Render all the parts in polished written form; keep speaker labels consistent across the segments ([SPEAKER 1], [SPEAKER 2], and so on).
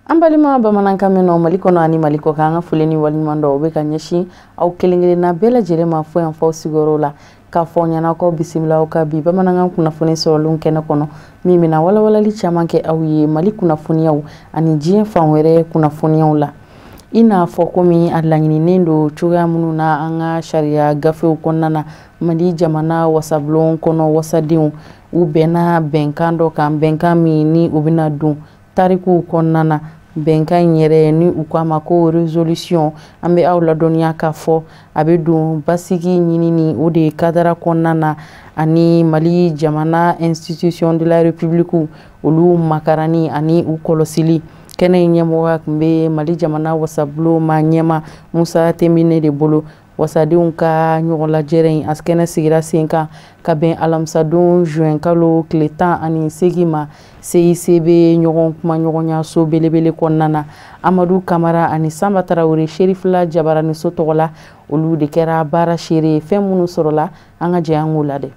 [SPEAKER 1] Ambalima bamanankan meno Mali kono ani Mali ko kan fuleni walimando obe kan nyeshi au kelengele na bela jerema fo yan fo sigoro la ka fo nyana ko bisimila ka bi bamanankan kuna funi solun kene kono mimina wala li chamanke au ye Mali kuna funi au ani jien fanwere kuna funi au la ina fo komi adlangini nendo chuga mununa anga sharia gafe ukonnana Mali jamana wasablon kono wasadin ubena benkando kan benkami ni ubina dun tariku konnana benkan yere ni ukama ko resolution ambe awla donia ka fo abedu basigi nyinini ode kadara konnana ani Mali jamana institution de la république ulu makarani ani ukolosili kene nyemo mbe Mali jamana wasablo ma nyema Musa Temine de bolo wasadiun ka nyola jeren askene sigira senka ka ben alamsadun juin kalo kletan ani segima CICB nyogon kuma nyogonya so belebele konnana Amadou Kamara ani Samba Traoré Sheriff la jabara ni sotola olu de kera bara shere femunu sorola anga jangula de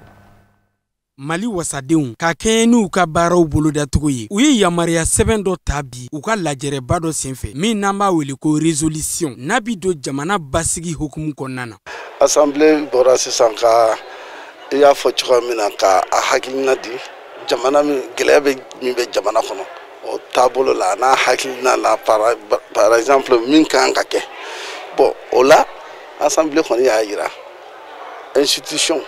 [SPEAKER 2] Mali wasadenw ka kɛɲɛ ka baaraw bolo datugu ye u ye yamaruya sɛbɛn dɔ ta bi u ka lajɛrɛba dɔ senfɛ min n'an b'a wele ko résolution n'a bi don jamana basigi hukumu kɔnɔna na.
[SPEAKER 3] Assemblée bɔra sisan ka I y'a fɔ cogoya min na ka a hakilina di jamana min gɛlɛya bɛ min bɛ jamana kɔnɔ o taabolo la n'a hakilina la par exemple min kan ka kɛ bon o la Assemblée kɔni y'a yira institution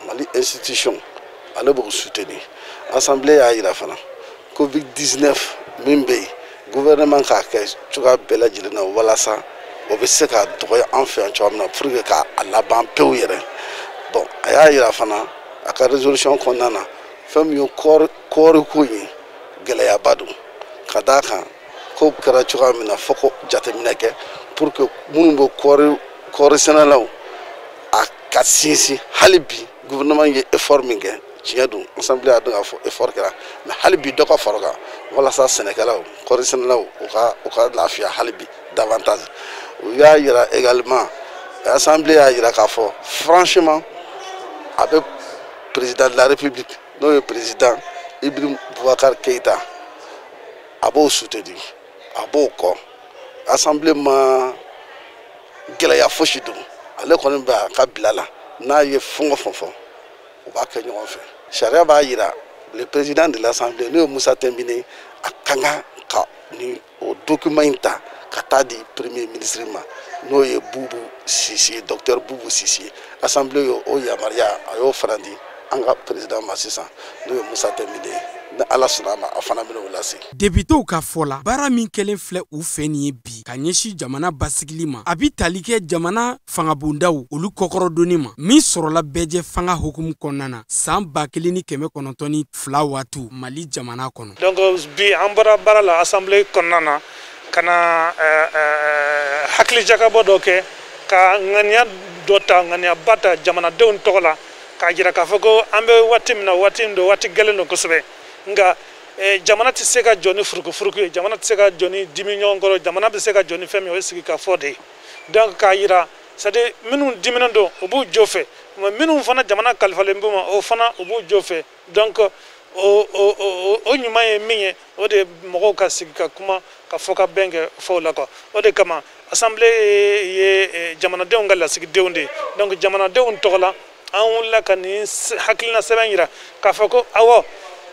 [SPEAKER 3] Mali institution ale b'o soutenir Assemblée y'a yira fana Covid-19 min bɛ yen gouvernement k'a kɛ cogoya bɛɛ lajɛlen na walasa o bɛ se ka dɔgɔya an fɛ yan cogoya min na pour que k'a laban pewu yɛrɛ bon a y'a yira fana a ka résolution kɔnɔna na fɛn min ye kɔɔri ko ye gɛlɛyaba don ka d'a kan ko kɛra cogoya min na fo ko jateminɛ kɛ pour que minnu bɛ kɔɔri sɛnɛlaw a ka sinsin hali bi gouvernement ye effort min kɛ tiɲɛ don Assemblée a dɔn k'a fɔ effort kɛra mais hali bi dɔ ka fara o kan walasa sɛnɛkɛlaw kɔɔri sɛnɛlaw u ka lafiya hali bi davantage u y'a yira également Assemblée y'a yira k'a fɔ franchement a bɛ président de la République n'o ye président Ibrahim Boubacar Keïta a b'o soutenir a b'o kɔ Assemblée ma gɛlɛya fosi don ale kɔni bɛ a ka bila la n'a ye fɛn o fɛn fɔ u b'a kɛ ɲɔgɔn fɛ sariya b'a yira le président de l'Assemblée n'o ye Musa Tembine a kan ka ni o document in ta ka taa di premier ministre ma n'o ye Boubou Sisi docteur Boubou Sisi Assemblée o yamaruya a y'o fana di an ka président ma sisan n'o ye Musa Tembine ni Ala sɔnna a ma a fana bɛna o lase.
[SPEAKER 2] Députéw ka fɔ la baara min kɛlen filɛ u fɛ nin ye bi ka ɲɛsin jamana basigili ma a bi tali kɛ jamana fangabondaw olu kɔkɔrɔdonni ma min sɔrɔla bɛɛjɛ fanga hukumu kɔnɔna na san 1992 waati Mali jamana kɔnɔ.
[SPEAKER 4] Donc bi an bɔra baara la Assemblée kɔnɔna na ka na hakili jakabɔ dɔ kɛ ka ŋaniya dɔ ta ŋaniyaba ta jamanadenw tɔgɔ la k'a jira k'a fɔ ko an bɛ waati min na waati min don waati gɛlɛn don kosɛbɛ nka jamana tɛ se ka jɔ ni furukufuruku ye jamana tɛ se ka jɔ ni dimi ɲɔgɔn kɔrɔ jamana bɛ se ka jɔ ni fɛn min o ye sigi ka fɔ de ye donc k'a jira c'est-à-dire minnu diminen don o b'u jo fɛ minnu fana jamana kalifalen b'u ma o fana o b'u jo fɛ donc o ɲuman ye min ye o de mɔgɔw ka sigi ka kuma ka fɔ ka bɛn kɛ fɔw la quoi o de kama Assemblée ye jamanadenw ka lasigidenw de ye donc jamanadenw tɔgɔ la an wulila ka nin hakilina sɛbɛn yira k'a fɔ ko awɔ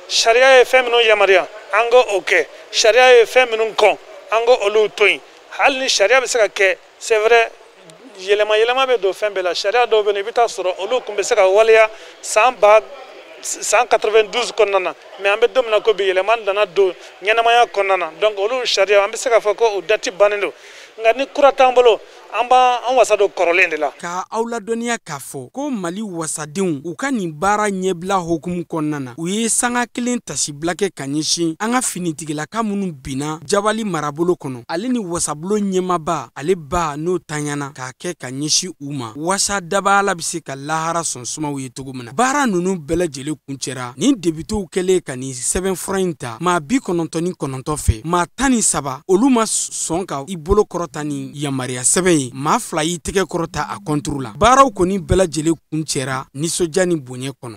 [SPEAKER 4] sariya ye fɛn minnu yamaruya an ko o kɛ sariya ye fɛn minnu kɔn an ko olu to yen hali ni sariya bɛ se ka kɛ c'est vrai yɛlɛma bɛ don fɛn bɛɛ la sariya dɔw bɛ yen i bɛ taa sɔrɔ olu tun bɛ se ka waleya san 92 kɔnɔna na mais an bɛ don min na ko bi yɛlɛma nana don ɲɛnamaya kɔnɔna na donc olu sariya an bɛ se k'a fɔ ko o dati bannen don nka ni kura t'an bolo an wasa don kɔrɔlen de la.
[SPEAKER 2] Ka aw ladɔnniya k'a fɔ ko Mali wasadenw u ka nin baara ɲɛbila hukumu kɔnɔna na u ye sanga kelen tasibila kɛ ka ɲɛsin an ka finitigilaka minnu binna Jabali marabolo kɔnɔ ale ni wasabolo ɲɛmaba ale ba n'o tanyana k'a kɛ ka ɲɛsin u ma wasa daba ala bɛ se ka lahara sɔnsumaw ye cogo min na baara ninnu bɛɛ lajɛlen jele kuncɛra nin debitew kɛlen ka nin sɛbɛnfura in ta maa 99 fɛ maa 13 olu ma sɔn ka I bolo kɔrɔta ni yamariya sɛbɛn ye maa 2 y'i tɛgɛ kɔrɔta a kɔnturu la baaraw kɔni bɛɛ lajɛlen kuncɛra nisɔndiya ni bonya kɔnɔ.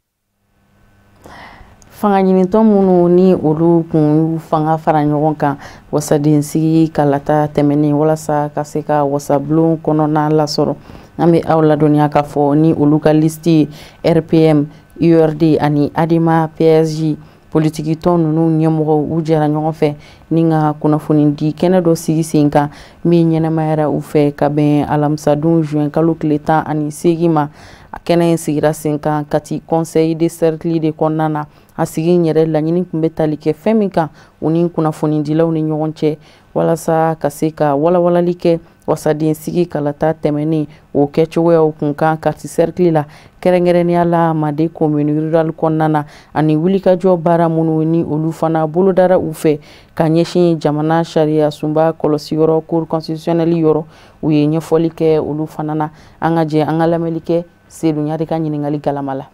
[SPEAKER 1] Fanga ɲinitɔ minnu ni olu kun fanga fara ɲɔgɔn kan wasadensigi kalata tɛmɛnen walasa ka se ka wasabulon kɔnɔna lasɔrɔ an bɛ aw ladɔnniya k'a fɔ ni olu ka listi RPM URD ani ADEMA PSG politiki tɔn ninnu ɲɛmɔgɔw u jɛra ɲɔgɔn fɛ ni ka kunnafoni di kɛnɛ dɔ sigi sen kan min ɲɛnamayara u fɛ ka bɛn alamisadon juin kalo tile 18 ma a kɛnɛ in sigira sen kan Kati conseil de cercle de kɔnɔna na a sigi yɛrɛ laɲini tun bɛ tali kɛ fɛn min kan u ni kunnafonidilaw ni ɲɔgɔn cɛ walasa ka se ka walawalali kɛ wasadensigi kalata tɛmɛnen o kɛcogoyaw kun kan Kati cercle la kɛrɛnkɛrɛnnenya la Mande commune rurale kɔnɔna na ani wulikajɔ baara minnu ni olu fana bolodara u fɛ ka ɲɛsin jamana sariya sunba kɔlɔsiyɔrɔ cour constitutionnelle yɔrɔ u ye ɲɛfɔli kɛ olu fana na an ka jɛ an ka lamɛnli kɛ Seydou Ɲare ka ɲininkali galama la.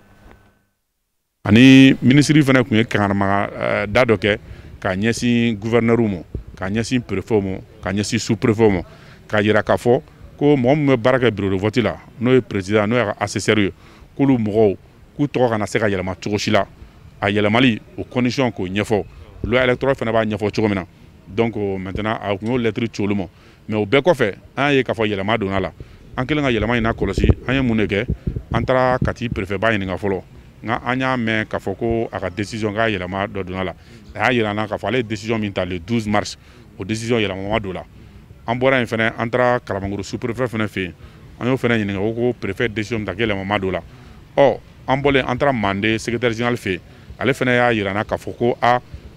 [SPEAKER 5] Ani ministre fana kun ye kangarama da dɔ kɛ ka ɲɛsin gouverneur mo ka ɲɛsin préfet mo ka ɲɛsin sous préfet mo ka yira k'a fɔ ko mɔgɔ min bɛ baara kɛ bureau de vote la n'o ye président n'o ye assesseur ye k'olu mɔgɔw k'u tɔgɔ kana se ka yɛlɛma cogo si la a yɛlɛmali o condition k'o ɲɛfɔ loi électorale fana b'a ɲɛfɔ cogo min na donc maintenant a kun y'o lettre ci olu ma mais o bɛɛ kɔfɛ an y'a ye k'a fɔ yɛlɛma donna la an kɛlen ka yɛlɛma in lakɔlɔsi an ye mun de kɛ an taara Kati préfet ba ɲininka fɔlɔ nka an y'a mɛn k'a fɔ ko a ka décision k'a yɛlɛma dɔ donna la a y'a yira an na k'a fɔ ale ye décision min ta le 12 mars o décision yɛlɛma don la an bɔra yen fɛnɛ an taara Kalabankɔrɔ sous préfet fɛnɛ fɛ yen an y'o fɛnɛ ɲininka ko préfet décision min ta yɛlɛma don la an bɔlen an taara Mande secrétaire général fɛ yen ale fɛnɛ y'a yira an na k'a fɔ ko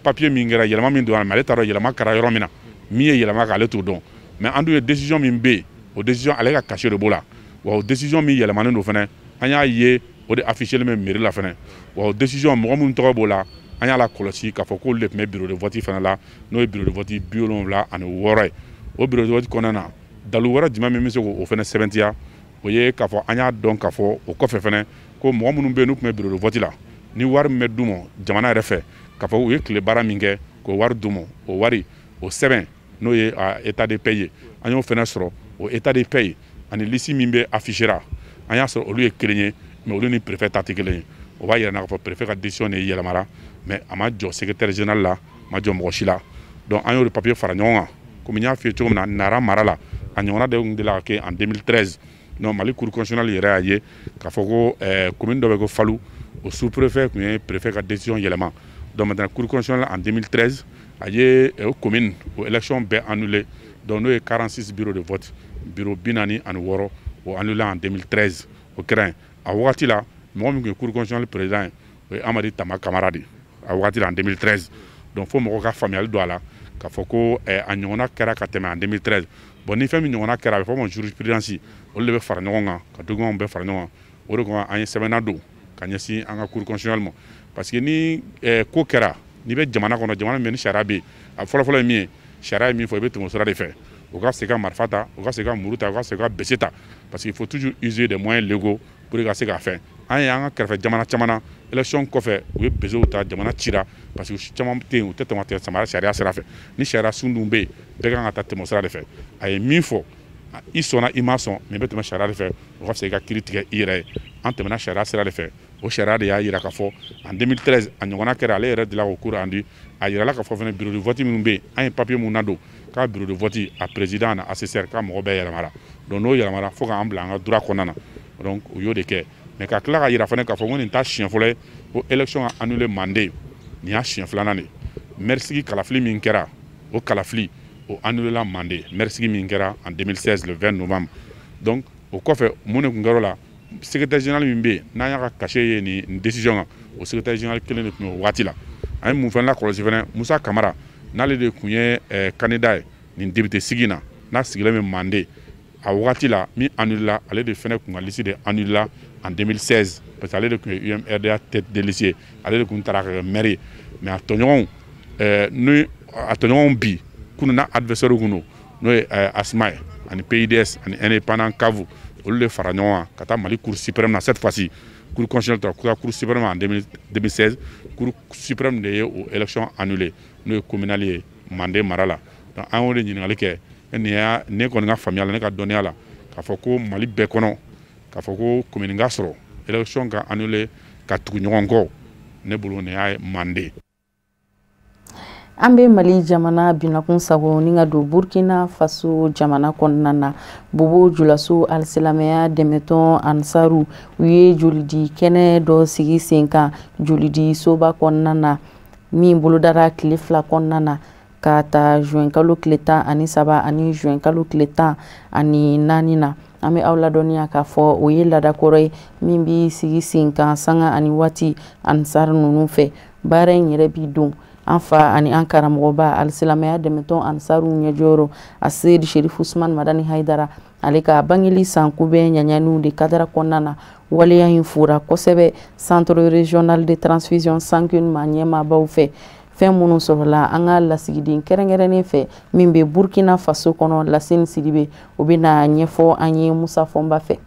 [SPEAKER 5] papier min kɛra yɛlɛma min donna mais ale t'a dɔn yɛlɛma kɛra yɔrɔ min na min ye yɛlɛma k'ale t'o dɔn mais an dun ye décision min bɛ yen o décision ale ka cachet de b'o la wa o décision min yɛlɛmanen don fɛnɛ an y'a ye o de affichelen bɛ mairie la fɛnɛ wa o décision mɔgɔ minnu tɔgɔ b'o la an y'a la kɔlɔsi k'a fɔ k'olu de tun bɛ bureau de vote fana la n'o ye bureau de vote 76 ye o bureau de vote kɔnɔna na dalu wɛrɛ jumɛn min bɛ se k'o fana sɛbɛntiya o ye k'a fɔ an y'a dɔn k'a fɔ o kɔfɛ fana ko mɔgɔ minnu bɛ yen n'u tun bɛ bureau de vote la ni wari min bɛ d'u ma jamana yɛrɛ fɛ k'a fɔ u ye tile baara min kɛ k'o wari d'u ma o wari o sɛbɛn n'o ye état de paie ye an y'o fana sɔrɔ o état de paie ani liste min bɛ affichera an y'a sɔrɔ olu ye kelen ye mais olu ni préfet ta tɛ kelen ye o b'a yira k'a fɔ préfet ka décision de yɛlɛmara mais a ma jɔ secrétaire général la ma jɔ mɔgɔ si la donc an y'o de papier fara ɲɔgɔn kan komi n y'a f'i ye cogo min na Nara mara la a ɲɔgɔnna de tun delila ka kɛ en 2013 donc Mali cour constitutionnelle yɛrɛ y'a ye k'a fɔ ko commune dɔ bɛ ko Falu o sous préfet tun ye préfet ka décision yɛlɛma donc maintenant cour constitutionnelle en 2013 a ye o commune o élection bɛɛ annulé donc n'o ye 46 bureaux de vote bureau 46 o annulé en 2013 o kɛra yen a wagati la mɔgɔ min tun ye cour constitutionnelle président ye o ye Amadi Tama Kamara de a wagati la en 2013 donc fo mɔgɔw ka faamuyali don a la k'a fɔ ko a ɲɔgɔnna kɛra ka tɛmɛ en 2013 bon ni fɛn min ɲɔgɔnna kɛra a bɛ fɔ o ma jurisprudence olu de bɛ fara ɲɔgɔn kan ka document bɛɛ fara ɲɔgɔn kan o de kama an ye sɛbɛnna don ka ɲɛsin an ka cour constitutionnelle ma parce que ni ko kɛra n'i bɛ jamana kɔnɔ jamana min bɛ ni sariya bɛ yen a fɔlɔfɔlɔ ye min ye sariya ye min fɔ i bɛ tɛmɛ o sira de fɛ u ka se ka marifa ta u ka se ka muru ta u ka se ka bese ta parce qu'il faut toujours user des moyens légaux pour ka se k'a fɛn an ye an ka kɛrɛfɛ jamana caman na élection kɔfɛ u ye besew ta jamana cira parce que caman tɛ yen u tɛ tɛmɛ samara sariya sira fɛ ni sariya sun dun bɛ yen bɛɛ kan ka taa tɛmɛ o sira de fɛ a ye min fɔ i sɔnna i ma sɔn mais i bɛ tɛmɛ sariya de fɛ o ka se ka kiiri tigɛ i yɛrɛ ye an tɛmɛna sariya sira de fɛ o sariya de y'a yira k'a fɔ en 2013 a ɲɔgɔnna kɛra ale yɛrɛ delila k'o cours rendu a yirala k'a fɔ fɛnɛ bureau de vote minnu bɛ yen an ye papier mun nadon k'a bureau de vote a président na assesseur k'a mɔgɔ bɛɛ yɛlɛmara donc n'o yɛlɛmara fo k'an bila an ka droit kɔnɔna na donc o y'o de kɛ mais ka tila ka yira fɛnɛ k'a fɔ ko nin t'a siɲɛ fɔlɔ ye ko élection a annulé Mande nin y'a siɲɛ filanan de maire sigi kalafili min kɛra o kalafili o annulé la Mande maire sigi min kɛra en 2016 le 20 novembre donc o kɔfɛ mun de tun kɛra o la secrétaire général min bɛ yen n'an y'a ka cachet ye nin décision kan o secrétaire général kelen de tun bɛ o waati la an ye mun fɛnɛ lakɔlɔsi fɛnɛ Musa Kamara n'ale de tun ye candidat ye nin député sigi na n'a sigilen bɛ Mande a wagati la min annulé la ale de fɛnɛ tun ka liste de annulé la en 2016 parce que ale de tun ye UMRDA tête de liste ye ale de tun taara ka kɛ maire ye mais a tɔɲɔgɔnw ni a tɔɲɔgɔnw bi kunun na adversaire kun don n'o ye Asma ye ani PIDS ani indépendant Kavu olu de fara ɲɔgɔn kan ka taa Mali cour suprême na cette fois-ci Cour constitutionnelle, Cour suprême en 2016, Cour suprême de élection annulée, nous communalier mandé marala. Donc on est ɲininkali kɛ ne kɔni ka faamuya la ne ka dɔnniya la k'a fɔ ko Mali bɛɛ kɔnɔ k'a fɔ ko commune ka sɔrɔ élection ka annulé ka tugu ɲɔgɔn kɔ ne bolo ne y'a mandé.
[SPEAKER 1] An bɛ Mali jamana binakun sago ni ka don Burkina Faso jamana kɔnɔna na Bobo Julaso alisilamɛya dɛmɛtɔn Ansaru u ye jolidi kɛnɛ dɔ sigi sen kan jolidi soba kɔnɔna na min bolodara tile 2 kɔnɔna na ka ta juin kalo tile 13 ani juin kalo tile 14 na. An bɛ aw ladɔnniya k'a fɔ o ye ladakɔrɔ ye min bɛ sigi sen kan sanga ani waati Ansar ninnu fɛ. Baara in yɛrɛ bi don an fa ani an karamɔgɔba alisilamɛya dɛmɛtɔn Ansaru ɲɛjɔyɔrɔ a Seydi Sherifu Usmani Madani Haidara ale ka bangeli sanku bɛ ɲaɲaniw de kadara kɔnɔna na waleya in fura kosɛbɛ Centre Régional de Transfusion Sanguine ma ɲɛmaabaw fɛ. Fɛn minnu sɔrɔla an ka lasigiden kɛrɛnkɛrɛnnen fɛ min bɛ Burkina Faso kɔnɔ Lasini Sidibe o bɛ na ɲɛfɔ an ye Musa Fɔnba fɛ.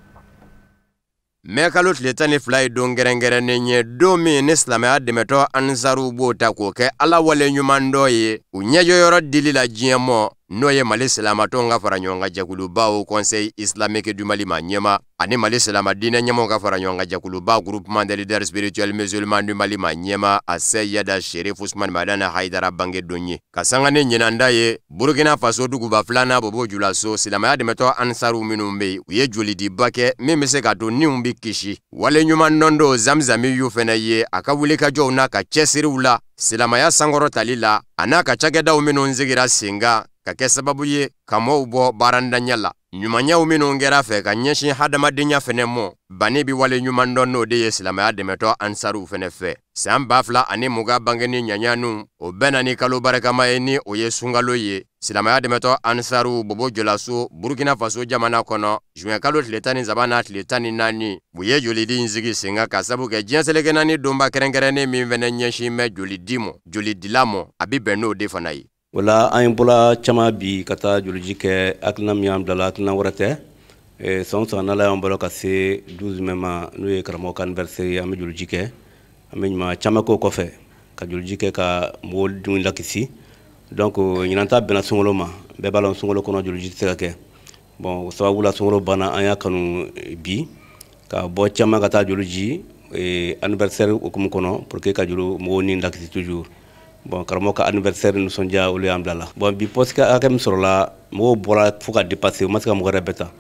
[SPEAKER 6] Mɛ kalo tile 12 ye don kɛrɛnkɛrɛnnen ye don min ni silamɛya dɛmɛtɔ Ansaru b'o ta k'o kɛ Ala wale ɲuman dɔ ye u ɲɛjɔyɔrɔ dili la diɲɛ mɔ n'o ye Mali silamatɔnw ka fara ɲɔgɔn kan jɛkuluba au Conseil islamique du Mali ma ɲɛma ani Mali silama diinɛ ɲɛmɔgɔw ka fara ɲɔgɔn kan jɛkuluba groupement des leaders spirituels musulmans du Mali ma ɲɛma a Seyida Sherifu Usmani Madani Haidara bange don ye ka sanga ni ɲinanda ye Burkina Faso duguba filanan Bobo Julaso silamɛya dɛmɛtɔ Ansaru minnu bɛ u ye jolidiba kɛ min bɛ se ka to niw bi kisi wale ɲuman nɔ do Zamzami yu fɛnɛ ye a ka wulikajɔw n'a ka cɛsiriw la silamɛya sankɔrɔ tali la a n'a ka cakɛdaw minnu sigira sen kan ka kɛ sababu ye ka mɔɔw bɔ baarandanya la ɲumanyaw minnu kɛra fɛ ka ɲɛsin hadamadenya fɛnɛ mɔ bani bi wale ɲuman dɔn n'o de ye silamɛya dɛmɛtɔ Ansaru fɛnɛ fɛ san 2020 bangeni ɲaɲanu o bɛna ni kalo barikama ye ni o ye sunkalo ye silamɛya dɛmɛtɔ Ansaru Bobo Julaso Burkina Faso jamana kɔnɔ juin kalo tile 13 n'a tile 14 u ye jolidi in sigi sen kan ka sabu kɛ diɲɛ seleke naani donba kɛrɛnkɛrɛnnen min fɛnɛ ɲɛsin bɛ jolidi mɔ jolidila mɔ a bi bɛn n'o de fana ye.
[SPEAKER 7] Wala an ye bɔla caman bi ka taa joliji kɛ hakilina min y'an bilala hakilina wɛrɛ tɛ san san n'ala y'an bɔra ka se 12 mai ma n'o ye karamɔgɔ ka anniversaire an bɛ joliji kɛ an bɛ ɲuman caman k'o kɔfɛ ka joliji kɛ ka mɔgɔw denw lakisi donc ɲinan ta bɛnna sunkalo ma bɛɛ b'a dɔn sunkalo kɔnɔ joliji tɛ se ka kɛ bon sababu la sunkalo banna an y'a kanu bi ka bɔ caman ka taa joliji anniversaire hukumu kɔnɔ pour que ka joli mɔgɔw ni lakisi toujours. Bon karamɔgɔ ka anniversaire nisɔndiya olu y'an bila la bon bi poste hakɛ min sɔrɔla mɔgɔw bɔra fo ka dépasser o ma se ka mɔgɔ yɛrɛ bɛɛ ta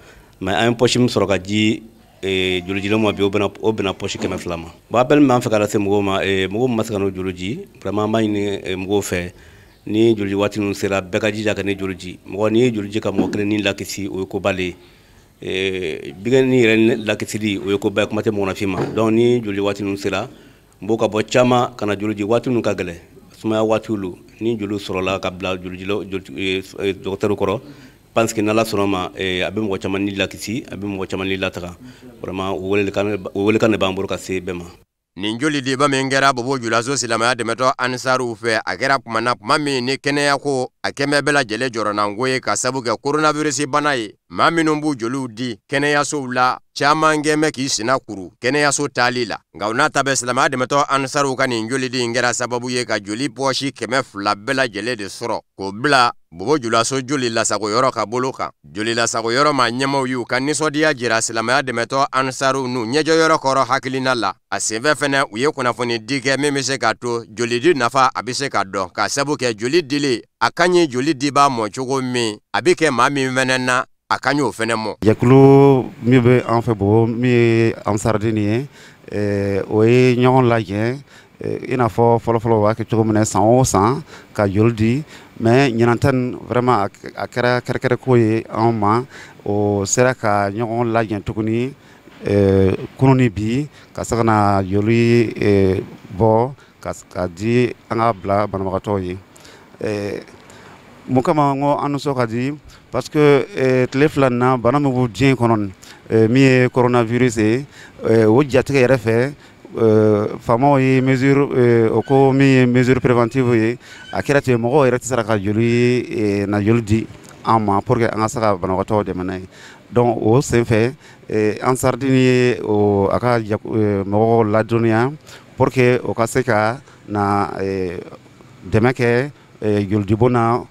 [SPEAKER 7] mais an ye poche min sɔrɔ ka di jolijilaw ma bi o bɛna poche 200 ma bon appel min b'an fɛ ka lase mɔgɔw ma mɔgɔw min ma se ka n'o joliji vraiment an b'a ɲini mɔgɔw fɛ ni joliji waati ninnu sera bɛɛ ka jija ka ne joliji mɔgɔ n'i ye joliji ka mɔgɔ kelen ni lakisi o ye kobale bigɛ ni yɛrɛ lakisili o ye koba ye kuma tɛ mɔgɔnafin ma donc ni joliji waati ninnu sera mɔgɔw ka bɔ caman ka na joliji waati ninnu ka gɛlɛn sumaya waatiw ni joli sɔrɔla ka bila dɔgɔtɔrɔw kɔrɔ parce que n'ala sɔnna ma a bɛ mɔgɔ caman ni lakisi a bɛ mɔgɔ caman ni lataga vraiment o welekan de b'an bolo ka se bɛɛ ma.
[SPEAKER 6] Nin jolidiba min kɛra Bobo Julaso silamɛya dɛmɛtɔ Ansaru fɛ a kɛra kuma min ni kɛnɛya ko a kɛmɛ bɛɛ lajɛlen jɔrɔnanko ye ka sabu kɛ coronavirus bana ye maa minnu b'u joliw di kɛnɛyasow la caman kɛmɛ k'i sina kuru kɛnɛyaso taali la nka u n'a ta bɛ silamɛya dɛmɛtɔ Ansaru ka nin jolidi in kɛra sababu ye ka joli pɔsi 200 bɛɛ lajɛlen de sɔrɔ k'o bila Bobo Julaso joli lasagoyɔrɔ ka bolo kan joli lasagoyɔrɔ ma ɲɛmaw y'u ka nisɔndiya jira silamɛya dɛmɛtɔ Ansaru n'u ɲɛjɔyɔrɔ kɔrɔ hakilina la a senfɛ fɛnɛ u ye kunnafoni di kɛ min bɛ se ka to jolidi nafa a bɛ se ka dɔn ka sabu kɛ joli dili a ka ɲi joli diba mɔ cogo min a bɛ kɛ maa min fɛnɛ na a ka ɲi o fɛnɛ mɔ.
[SPEAKER 8] Jɛkulu min bɛ an fɛ Bobo min ye Ansarudini ye o ye ɲɔgɔn lajɛ i n'a fɔ fɔlɔfɔlɔ o b'a kɛ cogo min na san o san ka joli di mais ɲinan ta nin vraiment a kɛra kɛrɛkɛrɛ ko ye anw ma o sera ka ɲɔgɔn lajɛ tuguni kunu ni bi ka se ka na joli bɔ ka di an ka bila banabagatɔw ye mun kama n ko an nisɔn ka di parce que tile fila in na bana min b'u diɲɛ kɔnɔ min ye coronavirus ye o jatigɛ yɛrɛ fɛ faamaw ye mesure o ko min ye mesure préventive ye a kɛra ten mɔgɔw yɛrɛ tɛ se ka joli na joli di an ma pour que an ka se ka banabagatɔ dɛmɛ n'a ye donc o sen fɛ Ansardini ye a ka mɔgɔw ladɔnniya pour que o ka se ka na dɛmɛ kɛ jolidibon na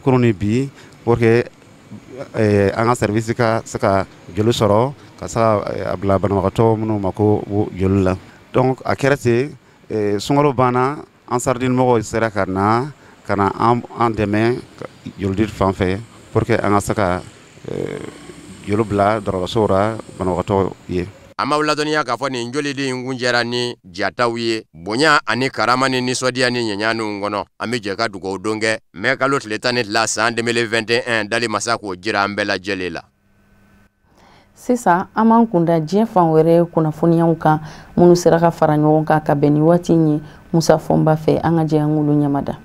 [SPEAKER 8] kunu ni bi pour que an ka service ka se ka joli sɔrɔ ka se ka bila banabagatɔ minnu ma ko joli la donc a kɛra ten sunkalo banna Ansardini mɔgɔw sera ka na an dɛmɛ jolidi fan fɛ pour que an ka se ka joli bila dɔgɔtɔrɔso la banabagatɔ ye.
[SPEAKER 6] An b'aw ladɔnniya k'a fɔ nin joliden in kun jɛra ni jataw ye bonya ani karama ni nisɔndiya ni ɲɛɲa ninnu kɔnɔ an bɛ jɛ ka dugawu don kɛ mai kalo tile 12 san 2021 dali masa k'o jira an bɛɛ lajɛlen la.
[SPEAKER 1] Sisan an b'an kunda diɲɛ fan wɛrɛ kunnafoniyaw kan minnu sera ka fara ɲɔgɔn kan ka bɛn ni waati in ye Musa Fɔnba fɛ an ka jɛ an k'olu ɲamada.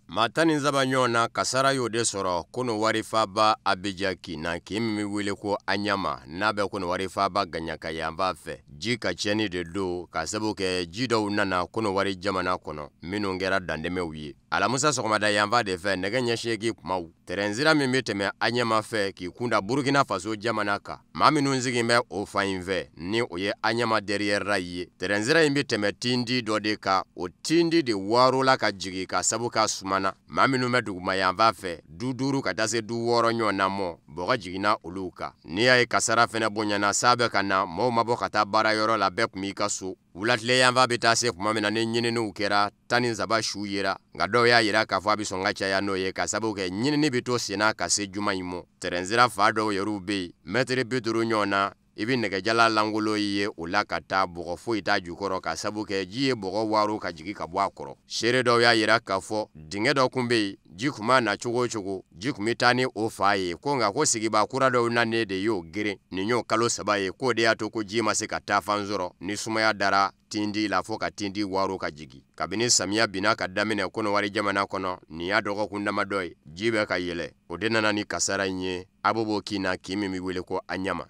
[SPEAKER 6] Matani nzaba ɲɔgɔnna kasara y'o de sɔrɔ kono wari faba Abidjan Kina k'i min wele ko Anyama n'a bɛ kono wari faba Ganyaka yanfa fɛ ji ka tiɲɛni de don ka sababu kɛ ji dɔw nana kono wari jamana kɔnɔ minnu kɛra dandɛmɛw ye. Alamusa sɔgɔmada yanfa de fɛ nɛgɛ ɲɛ 8 kumaw terɛnzira min bɛ tɛmɛ Anyama fɛ k'i kunda Burkina Faso jamana kan maa minnu sigin bɛ o fan in fɛ ni o ye Anyama derrière rail ye. Terɛnzira in bɛ tɛmɛ tindi dɔ de kan o tindi de warola ka jigin ka sababu ka sumana maa minnu bɛ duguma yanfa fɛ du 5 ka taa se du 6 ɲɔgɔnna mɔ bɔgɔ jiginna olu kan. N'i y'a ye kasara fɛnɛ bonyana sa bɛ ka na mɔɔw ma bɔ ka taa baara yɔrɔ la bɛɛ kun b'i ka so. Wulatile yanfa bɛ taa se kuma min na ni ɲininiw kɛra tani nzaba su yera nka dɔw y'a yira k'a fɔ a bɛ sɔn ka caya n'o ye ka sababu kɛ ɲinini bɛ to senna ka se juma in mɔ. Terɛnzira fa dɔw yɛrɛw bɛ yen mɛtiri 50 ɲɔgɔnna i bɛ nɛgɛjala langolo ye o la ka taa bɔgɔ foyi t'a jukɔrɔ ka sababu kɛ ji ye bɔgɔ waro ka jigin ka bɔ a kɔrɔ. Seere dɔw y'a yira k'a fɔ dingɛ dɔ kun bɛ yen ji kun ma na cogo o cogo ji kun bɛ taa ni o fa ye ko nka ko sigibaa kura dɔw nanen de y'o geren nin y'o kalo 3 ye k'o de y'a to ko ji ma se ka taa fan sɔrɔ ni sumaya dara tindi la fo ka tindi waro ka jigi. Kabini samiya binna ka daminɛ Konowari jamana kɔnɔ nin y'a dɔgɔkun damadɔ ye ji bɛ ka yɛlɛ o de nana ni kasara in ye Abobo Kina k'i min bɛ wele ko Anyama.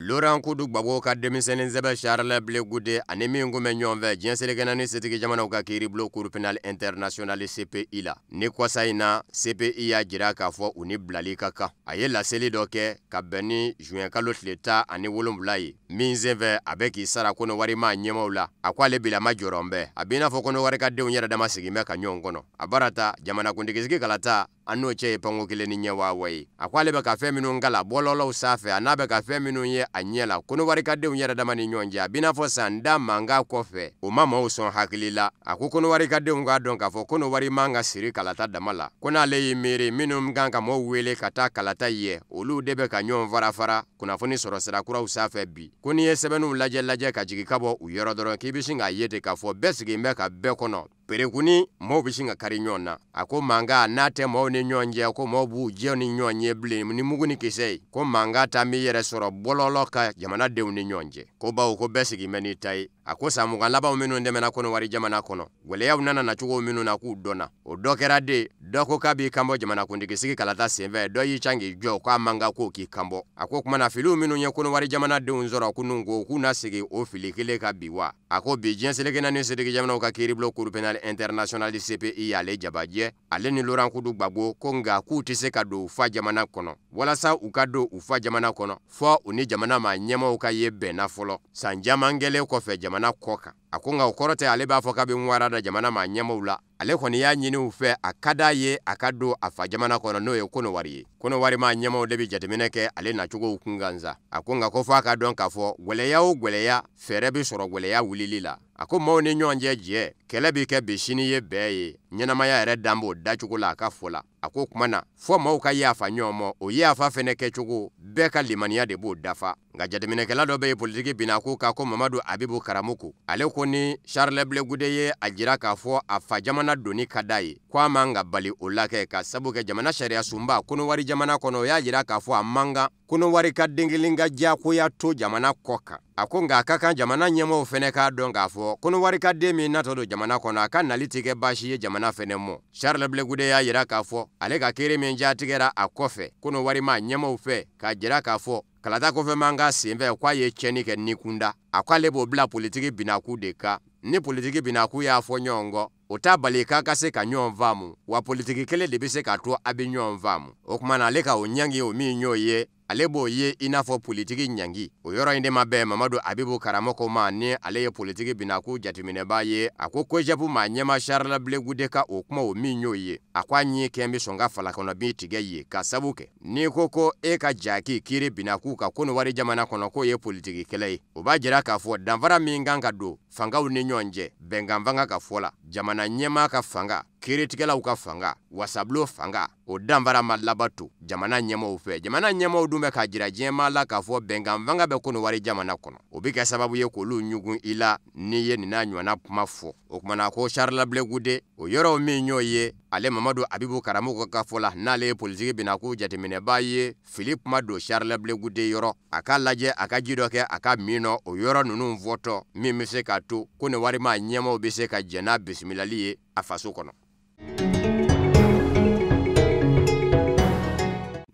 [SPEAKER 6] Laurent Kudu Gbagbo ka denmisɛnnin sɛbɛ Charles Blé Goudé ani min kun bɛ ɲɔgɔn fɛ diɲɛ selekɛnɛ ni setigi jamanaw ka kiiri bulon cour pénal international CPI la ni kɔsa in na CPI y'a jira k'a fɔ u ni bilali ka kan a ye laseli dɔ kɛ ka bɛn ni juin kalo tile 17 ye min senfɛ a bɛ k'i sara Konowari maa ɲɛmaw la a ko ale bilama jɔrɔn bɛ a b'i n'a fɔ Konowari ka denw yɛrɛ dama sigin bɛ ka ɲɔgɔn kɔnɔ a barata jamanakuntigisigi kalata an n'o cɛ ye panko kelen ni ɲɛ waawa ye a ko ale bɛ ka fɛn minnu kala bɔlɔlɔw sanfɛ a n'a bɛ ka fɛn minnu ye a ɲɛ la Konowari ka denw yɛrɛ dama ni ɲɔgɔn cɛ a b'i n'a fɔ san da mankan kɔfɛ o ma maaw sɔn hakili la a ko Konowari ka denw k'a dɔn k'a fɔ Konowari man ka siri kalata dama la ko n'ale y'i miiri minnu kan ka maaw wele ka taa kalata ye olu de bɛ ka ɲɔgɔn fara kunnafoni sɔrɔ sira kuraw sanfɛ bi ko n'i ye sɛbɛnninw lajɛ ka jigin ka bɔ u yɔrɔ dɔrɔn k'i bɛ sin k'a ye ten k'a fɔ bɛɛ sigilen bɛ ka bɛɛ kɔnɔ perekuni maaw bɛ sin ka kari ɲɔgɔn na a ko mankan n'a tɛ maaw ni ɲɔgɔn cɛ ko maaw b'u jɛ ni ɲɔgɔn ye bilen ni mugu ni kisɛ ye ko mankan ta mi yɛrɛ sɔrɔ bɔlɔlɔ ka jamanadenw ni ɲɔgɔn cɛ ko bawo ko bɛɛ sigilen bɛ n'i ta ye a ko san 20 labanw minnu tɛmɛna Konowari jamana kɔnɔ gwɛlɛyaw nana na cogo minnu na k'u dɔnna o dɔ kɛra de dɔ ko k'a b'i kanbɔ jamanakuntigisigi kalata senfɛ dɔ y'i can k'i jɔ k'a man kan k'o k'i kanbɔ a ko kumana filiw minnu ye Konowari jamanadenw sɔrɔ kunun ko k'u na segin o fili kelen ka bi wa a ko bi diɲɛ selekɛnɛ ni setigi jamanaw ka kiiri bulon cour pénal international CPI ale jabajɛ ale ni Laurent Kudu Gbagbo ko nka k'u tɛ se ka don u fa jamana kɔnɔ walasa u ka don u fa jamana kɔnɔ fɔ u ni jamana maa ɲɛmaw ka ye bɛnna fɔlɔ san caman kɛlen kɔfɛ jamana kɔ kan a ko nka o kɔrɔ tɛ ale b'a fɔ k'a bɛ ŋwara da jamana maa ɲɛmaw la ale kɔni y'a ɲini u fɛ a ka d'a ye a ka don a fa jamana kɔnɔ n'o ye Konowari ye Konowari maa ɲɛmaw de bɛ jateminɛ kɛ ale nacogow kun gansan a ko nka ko fɔ a ka dɔn k'a fɔ gwɛlɛya o gwɛlɛya fɛɛrɛ bɛ sɔrɔ gwɛlɛya wulili la a ko maaw ni ɲɔgɔn cɛ jɛ kɛlɛ bɛ kɛ bi sini ye bɛɛ ye ɲɛnamaya yɛrɛ dan b'o dacogo la a ka fɔ la a ko kuma na fɔ maaw ka yafa ɲɔgɔn ma o yafa fɛnɛ kɛcogo bɛɛ ka limaniya de b'o dafa nka jateminɛkɛla dɔ bɛ ye politiki binna ko ka ko Mamadu Abibu Karamuku ale ko ni Charles Blé Goudé ye a jira k'a fɔ a fa jamana doni ka d'a ye ko a man ka bali o la kɛ ka sabu kɛ jamana sariya sunba Konowari jamana kɔnɔ o y'a jira k'a fɔ a man kan Konowari ka den kelen ka diyagoya to jamana kɔ kan a ko nka a ka kan jamana ɲɛmaaw fɛnɛ k'a dɔn k'a fɔ Konowari ka den min natɔ don jamana jamana kono aka nali tigɛ baasi ye jamana fɛnɛ mɔ. Charles Blé Goudé y'a yira k'a fɔ ale ka kiiri min jatigɛra a kɔfɛ kono wari ma ɲɛmaw fɛ k'a jira k'a fɔ kalata kɔfɛ man ka senfɛ k'a ye tiɲɛni kɛ ni kunda a ko ale b'o bila politiki binaku de kan ni politiki binaku y'a fɔ ɲɔgɔn kɔ o t'a bali k'a ka se ka ɲɔgɔn faamu wa politiki kelen de bɛ se ka to a bɛ ɲɔgɔn faamu o kuma na ale ka o ɲangi o min y'o ye ale b'o ye i n'a fɔ politiki ɲangi o yɔrɔ in de ma bɛn Mamadu Abibu Karamɔgɔ ma ni ale ye politiki binaku jateminɛbaa ye a ko COJEP ma ɲɛma Charles Blé Goudé ka o kuma o min y'o ye a ko a ɲi kɛn bɛ sɔn ka falakɔnɔ bin tigɛ ye ka sabu kɛ n'i ko e ka jaki kiiri binaku ka ko ni wari jamana kɔnɔ k'o ye politiki kɛlɛ ye o b'a jira k'a fɔ danfara min kan ka don fangaw ni ɲɔgɔn cɛ bɛnkan fanga ka fɔ la jamana ɲɛmaa ka fanga kiiritigɛlaw ka fanga wasablo fanga o danfara ma labato jamana ɲɛmaaw fɛ jamana ɲɛmaaw dun bɛ ka jira diɲɛmaa la k'a fɔ bɛnkan fanga bɛ ko ni wari jamana kɔnɔ o bɛ kɛ sababu ye k'olu ɲugun i la n'i ye nin n'a ɲɔgɔnna kuma fɔ o kumana ko Charles Blé Goudé o yɔrɔ min y'o ye ale Mamadu Abibu Karamɔgɔ ka fɔ la n'ale ye politiki binaku jateminɛbaa ye fili kuma don Charles Blé Goudé yɔrɔ a ka lajɛ a ka ji dɔ kɛ a ka min nɔ o yɔrɔ ninnu fɔtɔ min bɛ se k'a to ko ni wari ma ɲɛmaaw bɛ se ka jɛn n'a bisimilali ye a faso kɔnɔ.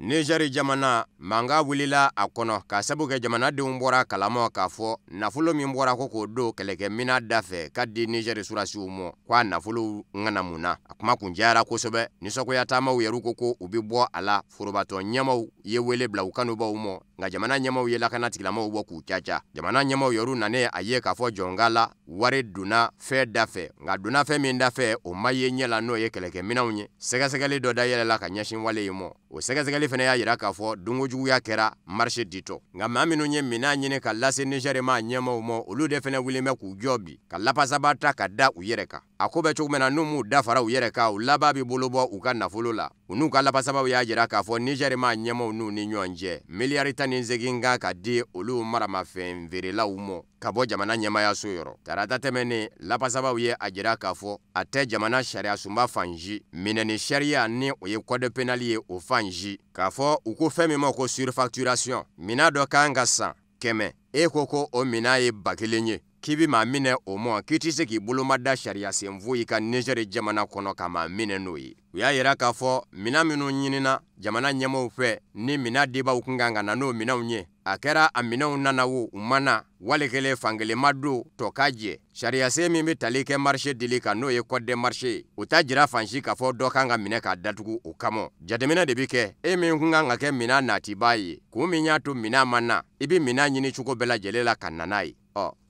[SPEAKER 6] Niger jamana manga wulila a kɔnɔ ka sabu kɛ jamanadenw bɔra kalama k'a fɔ nafolo min bɔra ko k'o do kɛlɛkɛmina da fɛ ka di Niger surasiw mɔ k'a nafolo ŋana mun na a kuma kun jayara kosɛbɛ nisɔngoya taamaw yɛrɛ ko u bɛ bɔ a la forobatɔ ɲɛmaw ye wele bila u kanubaw mɔ nka jamana ɲɛmaw ye lakana tigilamaw bɔ k'u caca jamana ɲɛmaw yɛrɛ nane a ye k'a fɔ jɔnga la wari donna fɛn da fɛ nka donna fɛn min da fɛ o ma ye ɲɛ la n'o ye kɛlɛkɛminaw ye sɛgɛsɛgɛli dɔ da yɛlɛla ka ɲɛsin wale ye mɔ o sɛgɛsɛgɛli fɛnɛ y'a yira k'a fɔ dongojuguya kɛra marché ditɔ nka maa minnu ye mina ɲini ka lase Niger ma ɲɛmaw mɔ olu de fɛnɛ wulilen bɛ k'u jɔ bi ka lapasaba ta ka da u yɛrɛ kan a ko bɛ cogo min na n'u m'u dafara u yɛrɛ kan u laban bɛ bolo bɔ u ka nafolo la u n'u ka lapasabaw y'a jira k'a fɔ Niger ma ɲɛmaw n'u ni ɲɔgɔn cɛ miliyari 18 kan ka di olu maramafɛn feerelaw mɔ ka bɔ jamana ɲɛmayaso yɔrɔ tarata tɛmɛnen lapasabaw ye a jira k'a fɔ a tɛ jamana sariya sunba fanji minɛni sariya ni o ye code pénal ye o fanji k'a fɔ u ko fɛn min ma ko surfacturation mina dɔ kan ka san 100 e ko o mina ye 1000 ye k'i bi maa minɛ o mɔ k'i tɛ se k'i bolomada sariya sen foyi ka Niger jamana kɔnɔ ka maa minɛ n'o ye u y'a yira k'a fɔ mina minnu ɲinina jamana ɲɛmaaw fɛ ni mina dibaw kun kan ka na n'o minɛnw ye a kɛra a minɛnw nana wo u mana wali kelen fankelen ma don tɔ k'a jɛ sariya sen min bɛ tali kɛ marché dili kan n'o ye code des marchés o t'a jira fansi k'a fɔ dɔ kan ka minɛ k'a datugu o kama jateminɛ de bɛ kɛ e min kun kan ka kɛ mina natibaa ye kun min y'a to mina ma na i bɛ mina ɲini cogo bɛɛ lajɛlen la ka na n'a ye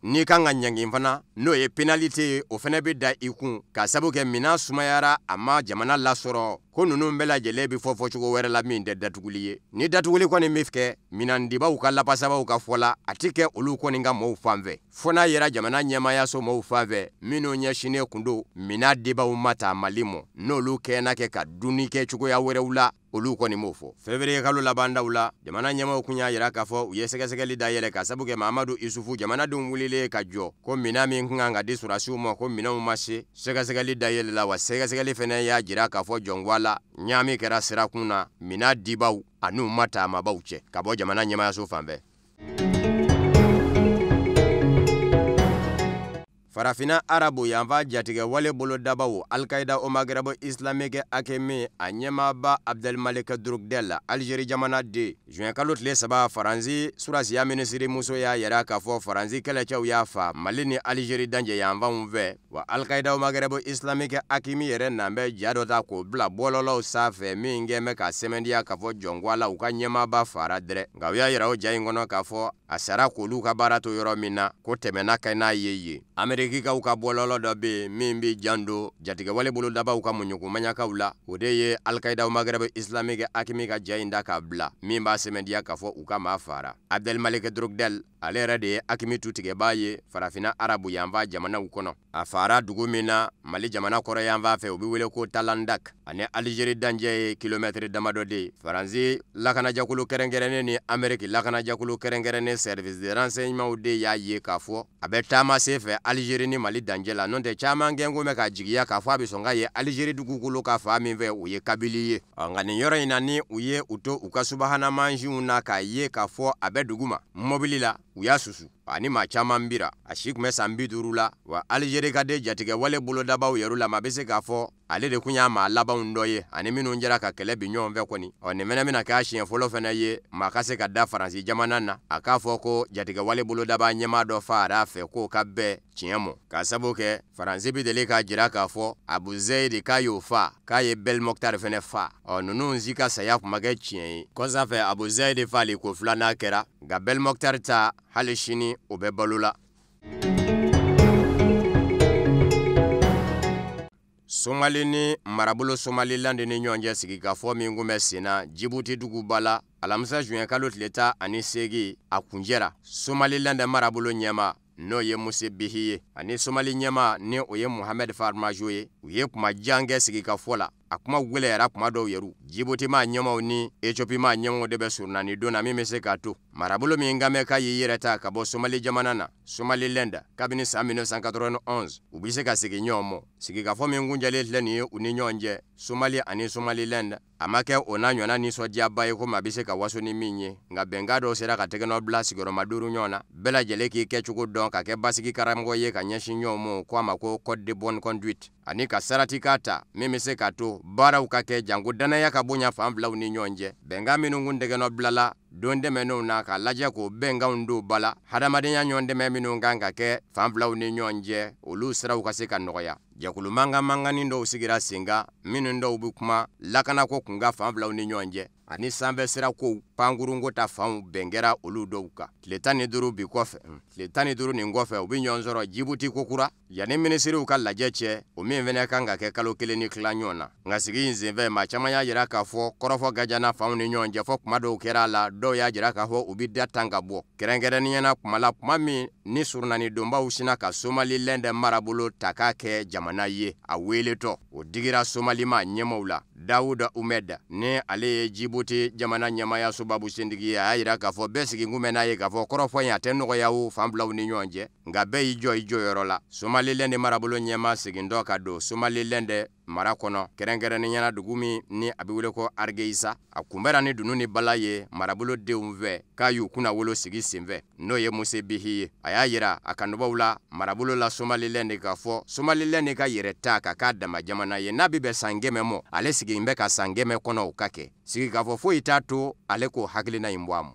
[SPEAKER 6] n'i kan ka ɲangin fana n'o ye pénalité ye o fana bɛ da i kun ka sabu kɛ mina sumayara a ma jamana lasɔrɔ ko ninnu bɛɛ lajɛlen bɛ fɔ cogo wɛrɛ la min tɛ datuguli ye ni datuguli kɔni bɛ kɛ minandibaw ka lapasabaw ka fɔ la a tɛ kɛ olu kɔni ka mɔɔw fan fɛ fo n'a yɛrɛ jamana ɲɛmayaso mɔɔw fan fɛ minnu ɲɛsinnen kun don mina dibaw ma ta Mali mɔ n'olu kɛna kɛ ka dunni kɛ cogoya wɛrɛw la olu kɔni m'o fɔ février kalo labandaw la jamana ɲɛmaw kun y'a yira k'a fɔ u ye sɛgɛsɛgɛli dayɛlɛ ka sabu kɛ Mamadu Isufu jamanadenw wulilen ka jɔ ko mina min kun kan ka di surasiw ma ko minɛnw ma se sɛgɛsɛgɛli dayɛlɛ la wa sɛgɛsɛgɛli fɛnɛ y'a jira k'a fɔ jɔngwa la ɲaami kɛra sirakun na mina dibaw ani u ma taamabaw cɛ ka bɔ jamana ɲɛmayaso fan fɛ Farafina arabu yanfa jatigɛ wale bolo dabaw Al-Qaida o Maghreb islamique akemi a ɲɛmaaba Abdelmalik Drukdel Algérie jamana de juin kalo tile 3 Faransi surasiya minisiri muso y'a yɛrɛ k'a fɔ Faransi kɛlɛcɛw y'a fa Mali ni Algérie dancɛ yanfanw fɛ wa Al-Qaida o Maghreb islamique akemi yɛrɛ nan bɛ ja dɔ ta k'o bila bɔlɔlɔw sanfɛ min kɛn bɛ ka sɛmɛndiya k'a fɔ jɔngwa la u ka ɲɛmaaba fara dɛrɛ nka u y'a yira o ja in kɔnɔ k'a fɔ a sara k'olu ka baara to yɔrɔ min na ko tɛmɛna ka n'a ye yen Amerikikaw ka bɔlɔlɔ dɔ bɛ min bɛ jando jatigɛ wale bolo dabaw ka muɲukumanyakaw la o de ye Al-Qaida o Maghreb islamique akimi ka ja in da k'a bila min b'a sɛmɛndiya k'a fɔ u ka maa fara Abdelmalik Drukdel ale yɛrɛ de ye akimi tutigɛbaa ye farafina arabu yanfa jamanaw kɔnɔ a fara dugu min na Mali jamana kɔrɔ yanfa fɛ u bɛ wele ko Talandak ani Algérie dancɛ ye kilomètre damadɔ de Faransi lakanajakulu kɛrɛnkɛrɛnnen ni Amérique lakanajakulu kɛrɛnkɛrɛnnen service de renseignement de y'a ye k'a fɔ a bɛ taama sen fɛ Algérie ni Mali dancɛ la n'o tɛ caman gɛn ko mɛ ka jigiya k'a fɔ a bɛ sɔn ka ye Algérie dugukolo ka fa min fɛ o ye Kabili ye nka nin yɔrɔ in na ni u ye u to u ka subahana mansinw na k'a ye k'a fɔ a bɛ dugu ma mobili la u y'a susu ani maa caman bira a si kun bɛ san 50 la wa Aligérie ka de jatigɛ wale bolodabaw yɛrɛ la ma bɛ se k'a fɔ ale de kun y'a maa labanw dɔ ye ani minnu jɛra ka kɛlɛ bi ɲɔgɔn fɛ kɔni nin fɛnɛ bɛna kɛ a siɲɛ fɔlɔ fɛnɛ ye maa ka se ka da Faransi jamana na a k'a fɔ ko jatigɛ wale bolodaba ɲɛmaa dɔ far'a fɛ k'o ka bɛɛ tiɲɛ mɔ k'a sabu kɛ Faransi bi deli k'a jira k'a fɔ Abu Zaid k'a y'o fa k'a ye Belmokhtar fɛnɛ fa ninnu si ka saya kun ma kɛ tiɲɛ ye kɔsa fɛ Abu Zaid fali ko 2nan kɛra nka Belmokhtar ta hali sini o bɛ balo la. Somali ni marabolo Somaliland ni ɲɔgɔn cɛ sigikafɔ min kun bɛ senna Djibouti duguba la alamisa juin kalo tile 18 a kunjɛra Somaliland marabolo ɲɛma n'o ye Muse Bihi ye ani Somali ɲɛma ni o ye Mohamed Farmajo ye u ye kuma jan kɛ sigikafɔ la a kuma gwɛlɛyara kuma dɔw yɛrɛ Djibouti ma ɲɛmaw ni Ethiopie ma ɲɛmaw de bɛ surunani don na min bɛ se k'a to marabolo min kan bɛ k'a y'i yɛrɛ ta ka bɔ Somali jamana na Somaliland kabini san 1991 u bɛ se ka sigi ɲɔgɔn mɔ sigikafɔ min kun jɛlen filɛ nin ye u ni ɲɔgɔn cɛ Somali ani Somaliland a ma kɛ o n'a ɲɔgɔnna nisɔndiyaba ye ko maa bɛ se ka waso ni min ye nka bɛnkan dɔw sera ka tɛgɛnɔ bila sigiyɔrɔma 5 ɲɔgɔn na bɛɛ lajɛlen k'i kɛcogo dɔn ka kɛ basigi karamɔgɔ ye ka ɲɛsin ɲɔgɔn mɔ ko a ma ko code de bonne conduite ani ka sarati k'a ta min bɛ se ka to baaraw ka kɛ janko danaya ka bonya fan filaw ni ɲɔgɔn cɛ bɛnkan minnu kun tɛgɛnɔ bilala don dɛmɛnenw na ka lajɛ k'o bɛnkanw don ba la hadamadenya ɲɔgɔn dɛmɛ minnu kan ka kɛ fan filaw ni ɲɔgɔn cɛ olu siraw ka se ka nɔgɔya jɛkulu mankan dɔw sigira sen kan minnu dɔw bɛ kuma lakanako kun ka fan filaw ni ɲɔgɔn cɛ ani sanfɛ sirakow pankurunko ta fanw bɛn kɛra olu dɔw kan tile 15 bi kɔfɛ tile 15 nin kɔfɛ u bɛ ɲɔgɔn sɔrɔ Djibouti kokura yanni minisiriw ka lajɛ cɛ o min fɛnɛ kan ka kɛ kalo 1 ni tila ɲɔgɔn na nka sigi in senfɛ maa caman y'a jira k'a fɔ kɔrɔfɔ gajana fanw ni ɲɔgɔn cɛ fɔ kuma dɔw kɛra a la dɔw y'a jira k'a fɔ u bɛ da tan ka bɔ kɛrɛnkɛrɛnniyana kuma la kuma min ni surunani donbaw sina ka Somaliland marabolo ta k'a kɛ jamana ye a weletɔ o digira Somalima ɲɛmaw la Dawuda Umed ni ale ye Djibouti jamana ɲɛmaya sobabu sentigi ye a y'a jira k'a fɔ bɛɛ sigi kun bɛ n'a ye k'a fɔ kɔrɔfɔ in a tɛ nɔgɔya o fan filaw ni ɲɔgɔn cɛ nka bɛɛ y'i jɔ i jɔyɔrɔ la Somaliland marabolo ɲɛma segintɔ ka don Somaliland mara kɔnɔ kɛrɛnkɛrɛnniyana dugu min ni a bɛ wele ko Hargeisa a kunbɛra ni dunu ni bala ye marabolo denw fɛ k'a y'u kunna wolo sigi senfɛ n'o ye Muse Bihi ye a y'a jira a kanubaw la marabolo la Somaliland k'a fɔ Somaliland ka yɛrɛ ta ka k'a dama jamana ye n'a bɛ bɛn san 100 mɔ ale sigi bɛ ka san 100 kɔnɔ o ka kɛ sigi k'a fɔ foyi t'a to ale k'o hakilina in bɔ a mɔ.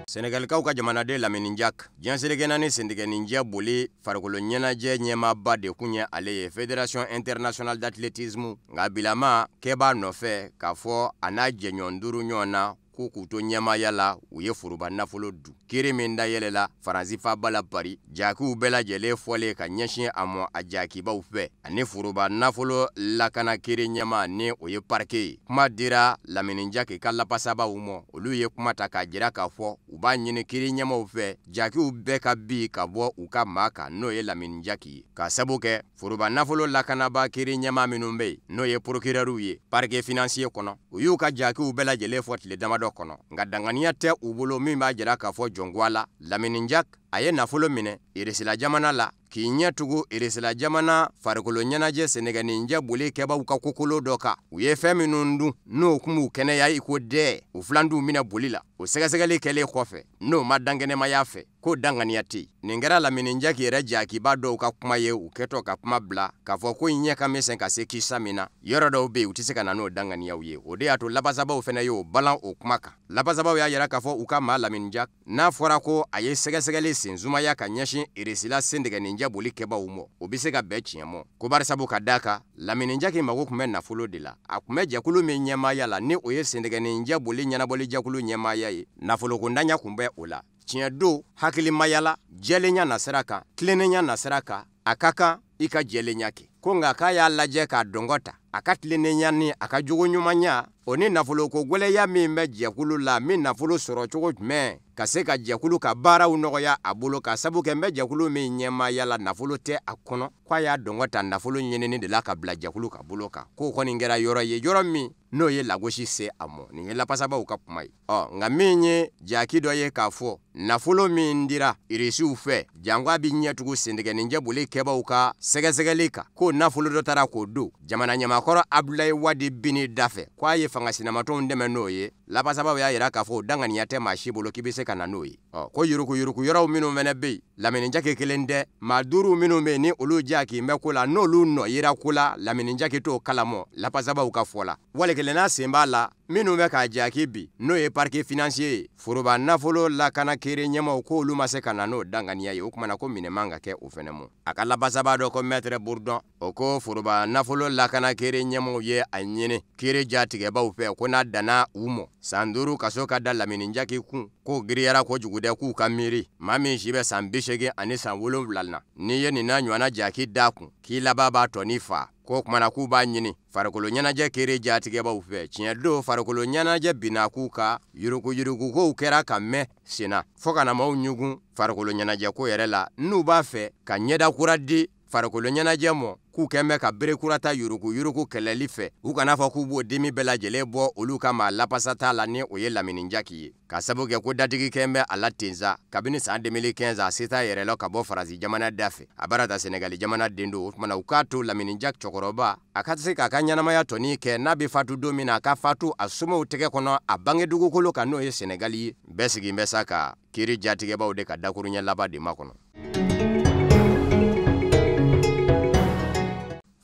[SPEAKER 6] Senegalikaw ka jamanaden Lamini Diack diɲɛseregɛnna ni sentigɛninjɛ boli farikolo ɲɛnajɛ ɲɛmaaba de kun ye ale ye Fédération internationale d'athlétisme nka bilama kɛbaa nɔfɛ k'a fɔ a n'a jɛɲɔgɔn 5 ɲɔgɔn na k'u to ɲɛmaya la u ye foroba nafolo du kiri min dayɛlɛla Faransi faba la Paris jakiw bɛɛ lajɛlen fɔlen ka ɲɛsin a mɔ a jakibaw fɛ ani foroba nafolo lakana kiri ɲɛma ni o ye parke ye kuma dira Lamini Diack ka lapasabaw mɔ olu ye kuma ta k'a jira k'a fɔ u b'a ɲini kiri ɲɛmaw fɛ jakiw bɛɛ ka bi ka bɔ u ka maa kan n'o ye Lamini Diack ye ka sabu kɛ foroba nafolo lakanaba kiri ɲɛma minnu bɛ yen n'o ye procureur ye parquet financier kɔnɔ u y'u ka jakiw bɛɛ lajɛlen fɔ tile damadɔ kɔnɔ nka danganiya tɛ u bolo min b'a jira k'a fɔ jɔngoa la Lamini Diack a ye nafolo minɛ Irisila jamana la k'i ɲɛ tugu Irisila jamana farikolo ɲɛnajɛ senegɛninjɛ boli kɛbaw ka kokolo dɔ kan u ye fɛn minnu dun n'o kun b'u kɛnɛya i ko dɛ u filanduw minɛ boli la o sɛgɛsɛgɛli kɛlen kɔfɛ n'o ma dankɛnɛmaya fɛ ko danganiya tɛ nin kɛra Lamini Diack yɛrɛ jakiba dɔw ka kuma ye u kɛtɔ ka kuma bila k'a fɔ ko i ɲɛ ka misɛn ka se kisa min na yɔrɔ dɔw bɛ yen u tɛ se ka na n'o danganiyaw ye o de y'a to lapasabaw fɛnɛ y'o balan o kuma kan lapasabaw y'a jira k'a fɔ u ka maa Lamini Diack n'a fɔra ko a ye sɛgɛsɛgɛli senzumaya ka ɲɛsin Irisila sentigɛninjɛ boli kɛbaw mɔ o bɛ se ka bɛɛ tiɲɛ mɔ ko barisabu ka d'a kan Lamini Diack mago kun bɛ nafolo de la a kun bɛ jɛkulu min ɲɛmaaya la ni o ye sentigɛninjɛ boli ɲɛnabɔli jɛkulu ɲɛmaaya ye nafolokondanya kun bɛ o la tiɲɛ don hakilimayala jɛlenya nasira kan tilennenya nasira kan a ka kan i ka jɛlenya kɛ ko nka k'a y'a lajɛ k'a dɔngɔ ta a ka tilennenya ni a ka jogo ɲumanya o ni nafoloko gwɛlɛya min bɛ jɛkulu la min nafolo sɔrɔ cogo jumɛn ka se ka jɛkulu ka baaraw nɔgɔya a bolo ka sabu kɛ n bɛ jɛkulu min ɲɛmaaya la nafolo tɛ a kɔnɔ k'a y'a dɔngɔ ta nafolo ɲinini de la ka bila jɛkulu ka bolo kan k'o kɔni kɛra yɔrɔ ye yɔrɔ min n'o ye lagosi se a mɔ nin ye lapasabaw ka kuma ye nka min ye jaki dɔ ye k'a fɔ nafolo min dira irisiw fɛ jango a bɛ ɲɛtugu sentigɛninjɛ boli kɛbaw ka sɛgɛsɛgɛli kan k'o nafolo dɔ taara k'o don jamana ɲɛma fangakono Abdoulaye Wade bini dafe kwa ye fanga sinamato ndeme noye laba sababu ya yira kafo dangani yate mashi bolo kibise kana noye ko yuruku yoro minu menebe lamini njake kelende maduru minu meni olu jaki mekula no lu no yira kula lamini njake to kalamo laba sababu kafola wale kelena sembala minu meka jaki bi noye parquet financier furuba nafolo la kana kere nyama ko olu maseka na no dangani ya yokumana ko minemanga ke ufenemo akala basabado ko metre bourdon oko furuba nafolo la kana kere nyama ye anyene kere jatige ba upe ko na dana umo sanduru kasoka dalla mininjaki ku ko griyara ko jugude ku kamiri mami shibe sambishege ani sanwolo blalna niye ni na nywana jaki daku kila baba tonifa ko kumana ku ba nyini farakolo nyana je kere jatige ba upe chiado farakolo nyana je binaku ka yuruku ko kera kamme sina foka na maunyugu farakolo nyana je ko yerela nuba fe ka nyeda kuradi farakolo nyana je mo ku kembe ka bere kurata yuruku keleli fe u kana fa ku bo demi bela jele bo olu kama la pasata la ni oye lamini njaki ka sabu ke ko datigi kembe ala tinza kabini sa 2015 sita yerelo ka bo farazi jamana dafe abarata Senegal jamana dendo mana ukatu lamini njak chokoroba akatse ka kanyana maya toni ke nabi fatu domina ka fatu asumo uteke kono abange dugu kolo kano ye Senegali besigi mbesaka kiri jatige ba ode ka dakurunya laba de makono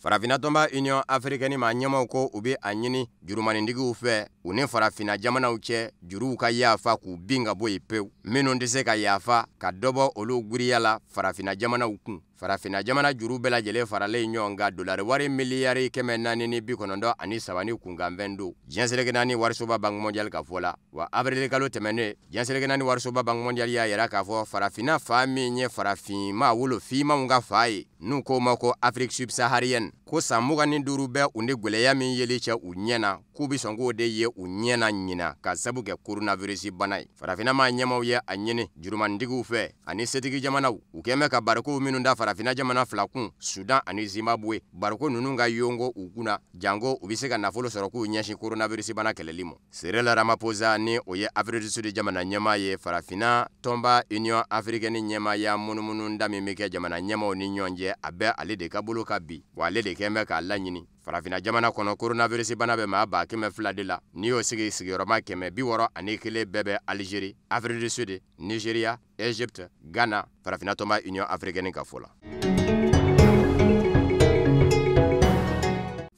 [SPEAKER 6] Farafina tomba Union Africaine ma nyama ko ube anyini jurumani ndigi ufe une farafina jamana uche juru ka yafa ku binga boy pew meno ndise ka yafa ka dobo olu guriyala farafina jamana ukun farafina jamana juru bela jele farale nyonga dollar wari miliyari keme nani ni bikonondo ani sabani kunga mbendo jenselege nani warsoba bank mondial ka fola wa avril kalo temene jenselege nani warsoba bank mondial ya yara ka fo farafina fami nye farafima wulo fima munga fai nuko mako Afrique subsaharienne ko samuga ni durube unde gweleya mi yelicha unyena kubi songo de ye unyena nyina ka sabuke coronavirus banai farafina ma nyama ye anyene juruman digu fe ani setigi jamana ukeme ka barko minunda farafina jamana flakun Sudan ani Zimbabwe barko nununga yongo ukuna jango ubiseka nafolo soroku nyashi coronavirus bana kelelimo Cyril Ramaphosa ni oye Afrique du Sud jamana nyama ye farafina tomba Union Africaine nyama ya munumunu ndami meke jamana nyama oni nyonje abe ale de kabulu kabi wale de keme ka lanyini farafina jamana kono coronavirus bana be ma ba keme fladila ni o sigi roma keme biworo ani kele bebe Algérie Afrique du Sud Nigeria Egypte Ghana farafina tomba Union Africaine ka fola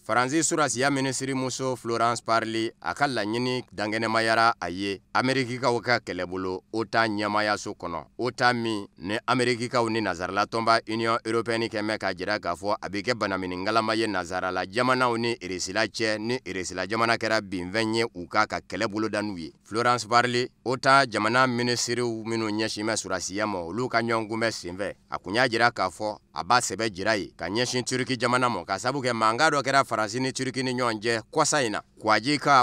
[SPEAKER 6] Faransi surasi ya ministri muso Florence Parly akalla nyini dangene mayara aye Ameriki ka waka kelebulu ota nyamaya so kono ota mi ne Ameriki ka uni nazarala tomba Union Européenne keme ka jira gafo abike banamini ngalamaye nazarala jamana uni irisila che ni irisila jamana kera binvenye uka ka kelebulu danuye Florence Parly ota jamana ministri minu nyeshime surasi ya mo luka nyongume simve akunya jira gafo aba sebe jirai ka nyeshin Turki jamana mo kasabuke mangado kera Faransi ni Turki ni nyonje kwasaina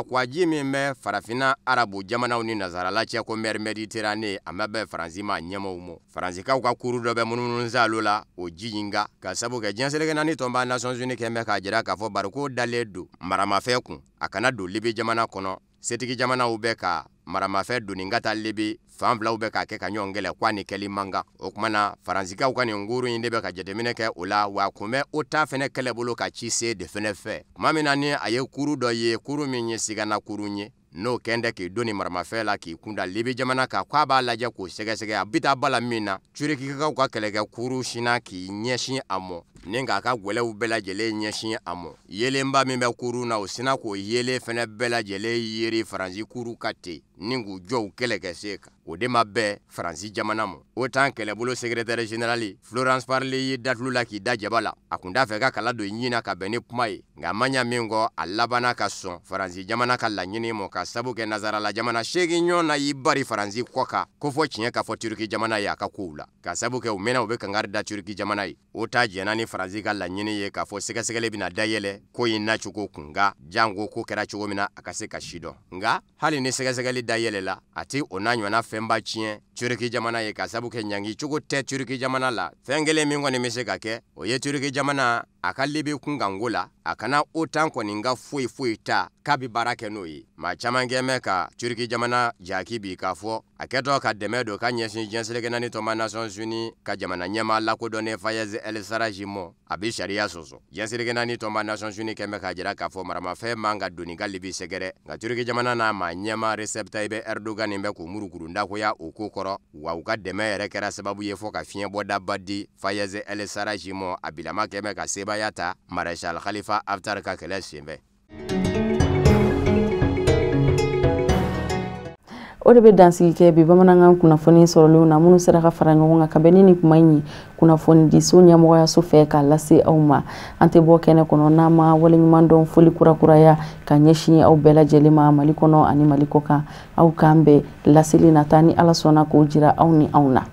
[SPEAKER 6] kwaji mime farafina arabu jamana uni nazarala che ko mer Mediterranee amabe Faransi ma nyama umo Faransi ka kuru dobe mununu nzalula o jiyinga kasabuke jenselege nani tomba Nations Unies keme ka jira ka fo barko daledu marama feku akana do libi jamana kono setiki jamana ubeka marama fe duningata libi famvla ubeka ke kanyongele kwani kelimanga okumana Faransi ka ukani nguru indebe ka jetemine ke ula wa kume ota fene kelebulu ka chise de fene fe mamina ni aye kuru do ye kuru minye sigana kurunye no kende ki doni maramafela ki kunda libi jamana ka kwa ba laje ko sege abita bala mina Turki ka kelege kuru shina ki nyeshi amo ninga ka gwele ubela jele nyeshi amo yele mba mimbe kuru na usina ko yele fene bela jele yiri Faransi kuru kate ningu jo kelege seka odema be Faransi jamana mo otan kelebulu secrétaire général Florence Parly datlula ki dajabala akunda feka kala do nyina ka bene pumai ngamanya mingo alabana ka son Faransi jamana ka la nyini mo ka sabuke nazara la jamana shegi nyona yibari Faransi kwaka kofo chinye ka fo Turki jamana ya ka kula ka sabuke umena ube kangarda Turki jamana yi ota jenani Faransi ka la nyini ye ka fo sega bina dayele ko yina chuko kunga jango ko kera chugo mina akase ka shido nga hali ni sega dayele la ati onanywa na femba chien Turki jamana ye ka sabuke nyangi chugo te Turki jamana la fengele mingo ni miseka ke oye Turki jamana a ka lebe kungango la a kana otan kɔni ka foyi ta k'a bi baara kɛ n'o ye maa caman kɛmɛ ka Turki jamana jaki bi k'a fɔ a kɛtɔ ka dɛmɛ don ka ɲɛsin diɲɛseleke naani tɔnba Nations Unies ka jamana ɲɛmaa lakodɔnnen Fayez El Sarraj mɔ a bi sariya sɔsɔ diɲɛseleke naani tɔnba Nations Unies kɛmɛ k'a jira k'a fɔ maramafɛn man ka doni ka Libi sɛgɛrɛ nka Turki jamana n'a maa ɲɛmaa Recep Tayyip Erdogan bɛ k'u murukurundakoya o ko kɔrɔ wa u ka dɛmɛ yɛrɛ kɛra sababu ye fɔ ka fiɲɛ bɔdaba di Fayez El Sarraj mɔ a bilama kɛmɛ ka sebaya ta Marshal Khalifa Haftar ka kɛlɛ senfɛ.
[SPEAKER 1] O de bɛ dansigi kɛ bi bamanankan kunnafoni sɔrɔlenw na minnu sera ka fara ɲɔgɔn kan kabɛnni ni kuma in kunnafoni di so ɲɛmɔgɔyaso fɛ k'a lase aw ma an tɛ bɔ kɛnɛ kɔnɔ n'an ma waleɲuman dɔn foli kurakuraya ka ɲɛsin aw bɛɛ lajɛlen ma Mali kɔnɔ ani Mali kɔ kan aw k'an bɛɛ laseli nata ni Ala sɔnna k'o jira aw ni anw na.